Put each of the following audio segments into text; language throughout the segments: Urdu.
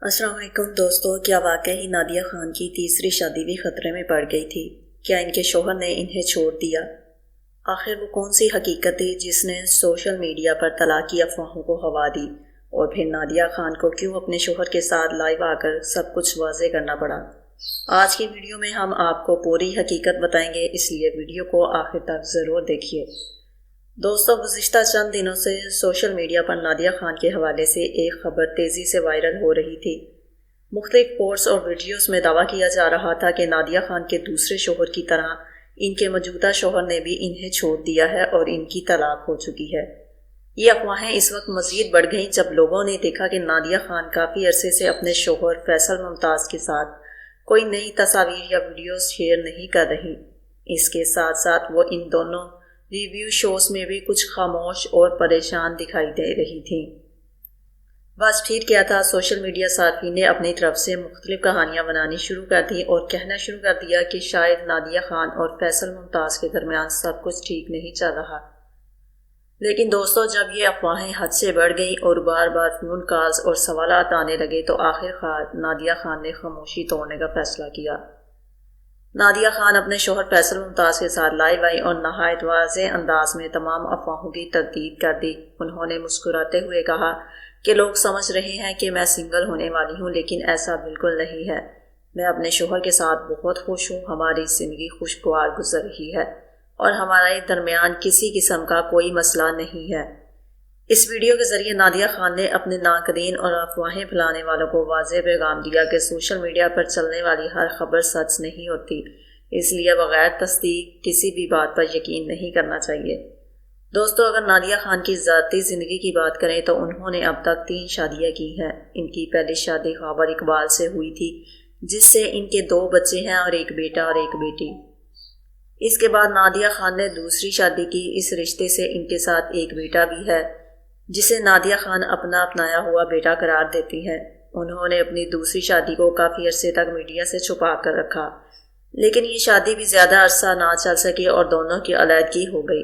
السلام علیکم دوستو، کیا واقعی نادیہ خان کی تیسری شادی بھی خطرے میں پڑ گئی تھی؟ کیا ان کے شوہر نے انہیں چھوڑ دیا؟ آخر وہ کون سی حقیقت تھی جس نے سوشل میڈیا پر طلاق کی افواہوں کو ہوا دی، اور پھر نادیہ خان کو کیوں اپنے شوہر کے ساتھ لائیو آ کر سب کچھ واضح کرنا پڑا؟ آج کی ویڈیو میں ہم آپ کو پوری حقیقت بتائیں گے، اس لیے ویڈیو کو آخر تک ضرور دیکھیے۔ دوستو، گزشتہ چند دنوں سے سوشل میڈیا پر نادیہ خان کے حوالے سے ایک خبر تیزی سے وائرل ہو رہی تھی۔ مختلف پوسٹس اور ویڈیوز میں دعویٰ کیا جا رہا تھا کہ نادیہ خان کے دوسرے شوہر کی طرح ان کے موجودہ شوہر نے بھی انہیں چھوڑ دیا ہے اور ان کی طلاق ہو چکی ہے۔ یہ افواہیں اس وقت مزید بڑھ گئیں جب لوگوں نے دیکھا کہ نادیہ خان کافی عرصے سے اپنے شوہر فیصل ممتاز کے ساتھ کوئی نئی تصاویر یا ویڈیوز شیئر نہیں کر رہی۔ اس کے ساتھ ساتھ وہ ان دونوں ریویو شوز میں بھی کچھ خاموش اور پریشان دکھائی دے رہی تھیں۔ بس پھر کیا تھا، سوشل میڈیا صارفین نے اپنی طرف سے مختلف کہانیاں بنانی شروع کر دیں اور کہنا شروع کر دیا کہ شاید نادیہ خان اور فیصل ممتاز کے درمیان سب کچھ ٹھیک نہیں چل رہا۔ لیکن دوستو، جب یہ افواہیں حد سے بڑھ گئیں اور بار بار فون کالز اور سوالات آنے لگے تو آخرکار نادیہ خان نے خاموشی توڑنے کا فیصلہ کیا۔ نادیہ خان اپنے شوہر فیصل ممتاز کے ساتھ لائیو آئی اور نہایت واضح انداز میں تمام افواہوں کی تردید کر دی۔ انہوں نے مسکراتے ہوئے کہا کہ لوگ سمجھ رہے ہیں کہ میں سنگل ہونے والی ہوں، لیکن ایسا بالکل نہیں ہے۔ میں اپنے شوہر کے ساتھ بہت خوش ہوں، ہماری زندگی خوشگوار گزر رہی ہے اور ہمارے درمیان کسی قسم کا کوئی مسئلہ نہیں ہے۔ اس ویڈیو کے ذریعے نادیہ خان نے اپنے ناقدین اور افواہیں پھیلانے والوں کو واضح پیغام دیا کہ سوشل میڈیا پر چلنے والی ہر خبر سچ نہیں ہوتی، اس لیے بغیر تصدیق کسی بھی بات پر یقین نہیں کرنا چاہیے۔ دوستو، اگر نادیہ خان کی ذاتی زندگی کی بات کریں تو انہوں نے اب تک 3 شادیاں کی ہیں۔ ان کی پہلی شادی خاور اقبال سے ہوئی تھی، جس سے ان کے 2 بچے ہیں اور ایک بیٹا اور ایک بیٹی۔ اس کے بعد نادیہ خان نے دوسری شادی کی۔ اس رشتے سے ان کے ساتھ ایک بیٹا بھی ہے، جسے نادیہ خان اپنا اپنایا ہوا بیٹا قرار دیتی ہے۔ انہوں نے اپنی دوسری شادی کو کافی عرصے تک میڈیا سے چھپا کر رکھا، لیکن یہ شادی بھی زیادہ عرصہ نہ چل سکی اور دونوں کی علیحدگی ہو گئی۔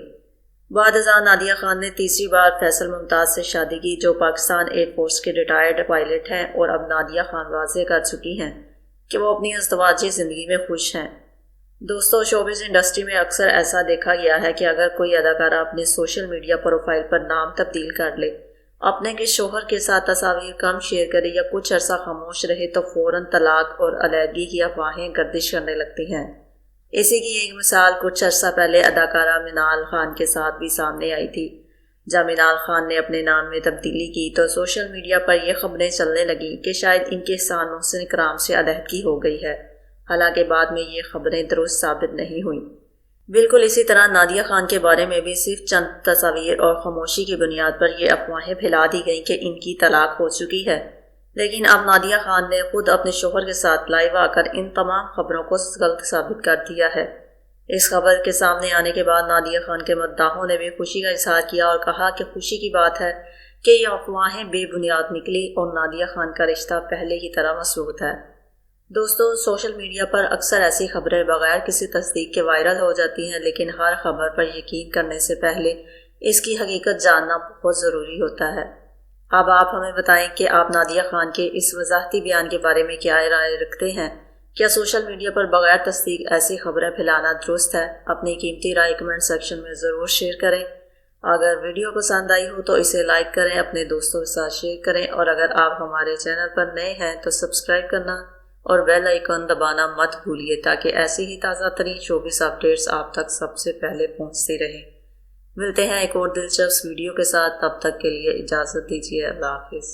بعد ازاں نادیہ خان نے تیسری بار فیصل ممتاز سے شادی کی، جو پاکستان ایئر فورس کے ریٹائرڈ پائلٹ ہیں، اور اب نادیہ خان واضح کر چکی ہیں کہ وہ اپنی ازدواجی زندگی میں خوش ہیں۔ دوستو، شوبز انڈسٹری میں اکثر ایسا دیکھا گیا ہے کہ اگر کوئی اداکارہ اپنے سوشل میڈیا پروفائل پر نام تبدیل کر لے، اپنے کے شوہر کے ساتھ تصاویر کم شیئر کرے یا کچھ عرصہ خاموش رہے تو فوراً طلاق اور علیحدگی کی افواہیں گردش کرنے لگتی ہیں۔ اسی کی ایک مثال کچھ عرصہ پہلے اداکارہ منال خان کے ساتھ بھی سامنے آئی تھی۔ جب منال خان نے اپنے نام میں تبدیلی کی تو سوشل میڈیا پر یہ خبریں چلنے لگیں کہ شاید ان کے احسان محسن اکرام سے علیحدگی ہو گئی ہے، حالانکہ بعد میں یہ خبریں درست ثابت نہیں ہوئیں۔ بالکل اسی طرح نادیہ خان کے بارے میں بھی صرف چند تصاویر اور خاموشی کی بنیاد پر یہ افواہیں پھیلا دی گئیں کہ ان کی طلاق ہو چکی ہے، لیکن اب نادیہ خان نے خود اپنے شوہر کے ساتھ لائیو آ کر ان تمام خبروں کو غلط ثابت کر دیا ہے۔ اس خبر کے سامنے آنے کے بعد نادیہ خان کے مداحوں نے بھی خوشی کا اظہار کیا اور کہا کہ خوشی کی بات ہے کہ یہ افواہیں بے بنیاد نکلی اور نادیہ خان کا رشتہ پہلے کی طرح مضبوط ہے۔ دوستو، سوشل میڈیا پر اکثر ایسی خبریں بغیر کسی تصدیق کے وائرل ہو جاتی ہیں، لیکن ہر خبر پر یقین کرنے سے پہلے اس کی حقیقت جاننا بہت ضروری ہوتا ہے۔ اب آپ ہمیں بتائیں کہ آپ نادیہ خان کے اس وضاحتی بیان کے بارے میں کیا رائے رکھتے ہیں؟ کیا سوشل میڈیا پر بغیر تصدیق ایسی خبریں پھیلانا درست ہے؟ اپنی قیمتی رائے کمنٹ سیکشن میں ضرور شیئر کریں۔ اگر ویڈیو پسند آئی ہو تو اسے لائک کریں، اپنے دوستوں کے ساتھ شیئر کریں، اور اگر آپ ہمارے چینل پر نئے ہیں تو سبسکرائب کرنا اور بیل آئیکن دبانا مت بھولیے تاکہ ایسی ہی تازہ ترین شوبز اپڈیٹس آپ تک سب سے پہلے پہنچتی رہیں۔ ملتے ہیں ایک اور دلچسپ ویڈیو کے ساتھ، تب تک کے لیے اجازت دیجیے۔ اللہ حافظ۔